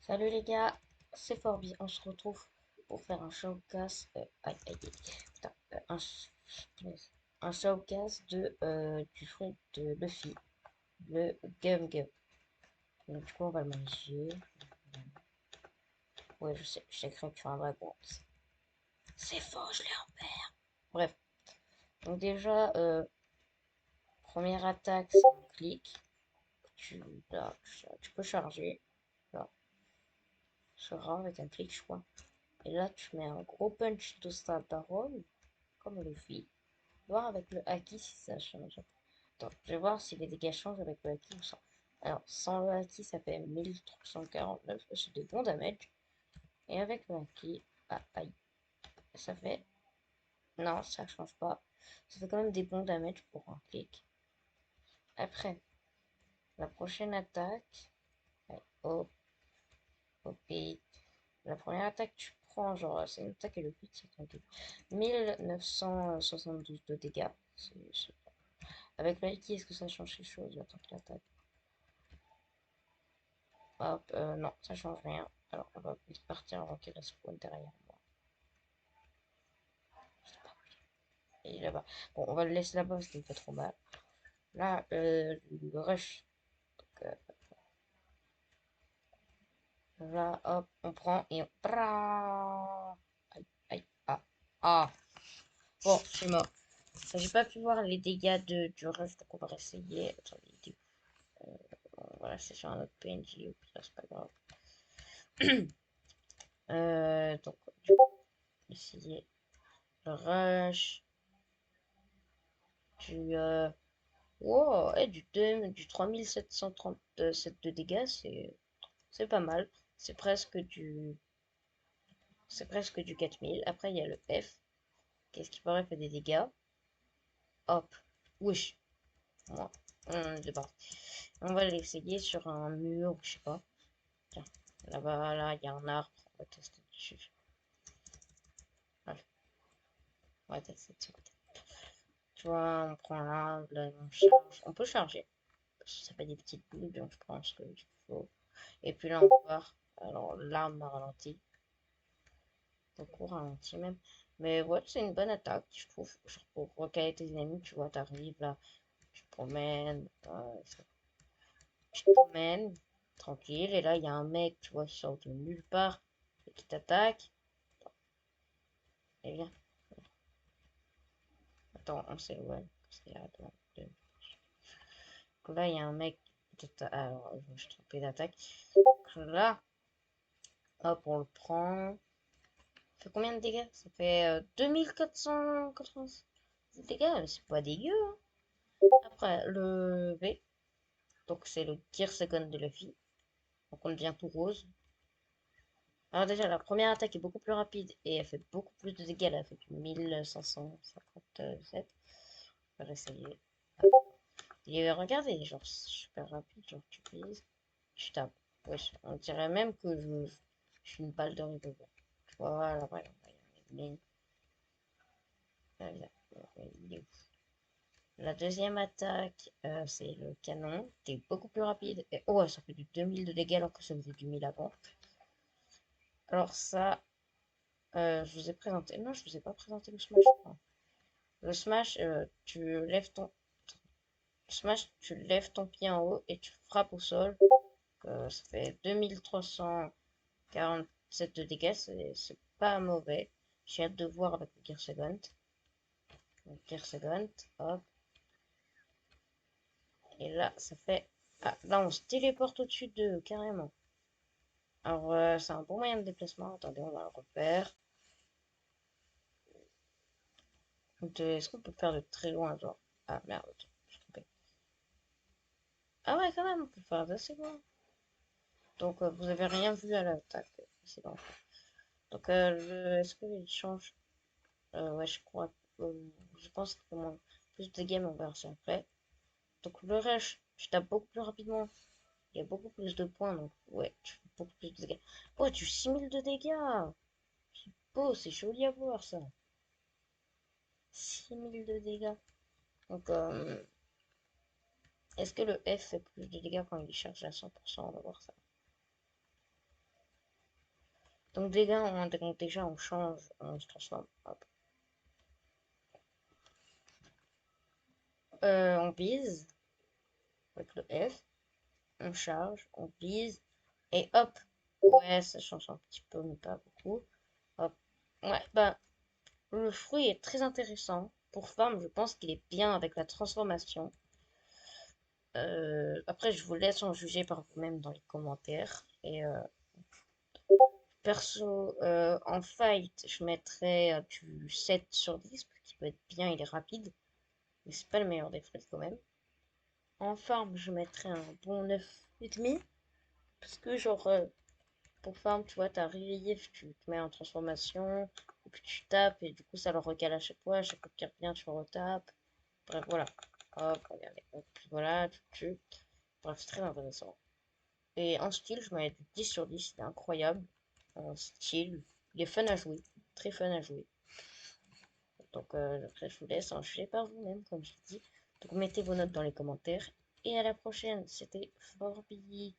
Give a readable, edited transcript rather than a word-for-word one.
Salut les gars, c'est Forbi, on se retrouve pour faire un showcase, aïe, aïe, aïe, putain, punaise. Un showcase du front de Luffy, le Gum Gum. Donc du coup on va le modifier. Ouais je sais que tu es un dragon. C'est faux, je l'ai en paire. Bref, donc déjà, première attaque, c'est un clic. Tu, là, tu peux charger, là, sera avec un clic je crois. Et là tu mets un gros punch de Stadarol, comme Luffy. Voir avec le haki si ça change. Attends, je vais voir si les dégâts changent avec le haki ou sans. Alors, sans le haki, ça fait 1349, c'est de bons damage. Et avec le haki, ah, aïe, ça fait. Non, ça change pas. Ça fait quand même des bons damage pour un clic. Après, la prochaine attaque. Ouais, hop, hop, et la première attaque, tu prends, genre, c'est une attaque et le but, c'est tranquille. 1972 de dégâts. Avec le haki, est-ce que ça change quelque chose? Attends que l'attaque. Hop, non, ça change rien. Alors, on va vite partir avant qu'il respawn derrière moi. Et là-bas. Bon, on va le laisser là-bas parce qu'il me fait trop mal. Là, le rush. Donc, là, hop, on prend et on. Aïe, aïe, ah, ah. Bon, je suis mort. J'ai pas pu voir les dégâts du rush, donc on va essayer. Attendez, on va rester sur un autre PNJ, au pire, c'est pas grave. Donc, du coup, essayer le rush. Du, wow, et du 3737 de dégâts, c'est pas mal. C'est presque du, c'est presque du 4000. Après, il y a le F. Qu'est-ce qui paraît fait des dégâts? Hop. Wesh. Moi. On débarque. On va l'essayer sur un mur, je sais pas. Tiens. Là-bas, là, il y a un arbre. On va tester dessus. Voilà. On va tester dessus. Tu vois, on prend là, là, on charge. On peut charger. Ça fait des petites boules, donc je pense qu'il faut. Et puis là encore, alors l'arme m'a ralenti, beaucoup ralenti même. Mais ouais, c'est une bonne attaque, je trouve. Genre pour recaler tes ennemis, tu vois, t'arrives là, tu te promènes, tu te promènes, tranquille. Et là, il y a un mec, tu vois, qui sort de nulle part et qui t'attaque. Et viens, attends, on s'éloigne. Donc là, il y a un mec, alors, je me suis trompé d'attaque. Donc là, hop, on le prend. Ça fait combien de dégâts? Ça fait 2480 dégâts, mais c'est pas dégueu, hein. Après, le V, donc c'est le Gear Second de Luffy. Donc on devient tout rose. Alors déjà, la première attaque est beaucoup plus rapide et elle fait beaucoup plus de dégâts. Elle fait du 1557. On va essayer. Et regardez, genre super rapide, genre tu prises, tu tapes. Wesh, on dirait même que je suis une balle de revolver. Voilà, voilà, voilà. Il est où? La deuxième attaque, c'est le canon, qui est beaucoup plus rapide. Et oh, ça fait du 2000 de dégâts alors que ça faisait du 1000 avant. Alors ça, je vous ai présenté. Non, je vous ai pas présenté le smash. Non. Le smash, tu lèves ton pied en haut et tu frappes au sol. Ça fait 2347 de dégâts, c'est pas mauvais. J'ai hâte de voir avec le Gear Second. Le Gear Second, hop. Et là, ça fait. Ah, là, on se téléporte au-dessus d'eux, carrément. Alors, c'est un bon moyen de déplacement. Attendez, on va le repère. Est-ce qu'on peut faire de très loin, genre? Ah, merde, je me suis trompé. Ah ouais, quand même, on peut faire d'assez loin. Donc, vous avez rien vu à l'attaque précédente. Donc, est-ce qu'il change? Ouais, je crois. Je pense qu'il demande plus de dégâts, mais on verra ça après. Donc, le rush, tu tapes beaucoup plus rapidement. Il y a beaucoup plus de points, donc, ouais, tu fais beaucoup plus de dégâts. Oh, tu 6000 de dégâts! C'est beau, c'est joli à voir, ça. 6000 de dégâts. Donc, est-ce que le F fait plus de dégâts quand il est chargé à 100%? On va voir ça. Donc, donc déjà, on change, on se transforme. Hop. On vise avec le F, on charge, on vise, et hop. Ouais, ça change un petit peu, mais pas beaucoup. Hop. Ouais, bah, le fruit est très intéressant. Pour farm, je pense qu'il est bien avec la transformation. Après, je vous laisse en juger par vous-même dans les commentaires. Et perso, en fight, je mettrais du 7 sur 10, parce qu'il peut être bien, il est rapide. Mais c'est pas le meilleur des fruits quand même. En farm, je mettrais un bon 9,5. Parce que genre, pour farm, tu vois, t'arrives, tu te mets en transformation, et puis tu tapes, et du coup ça le recale à chaque fois qu'il revient, tu le retapes. Bref, voilà. Hop, regardez. Hop, puis voilà, tu tues. Bref, c'est très intéressant. Et en style, je mets du 10 sur 10, c'est incroyable. En style, il est fun à jouer, très fun à jouer. Donc après, je vous laisse en juger par vous-même, comme je dis. Donc mettez vos notes dans les commentaires. Et à la prochaine, c'était Forbi.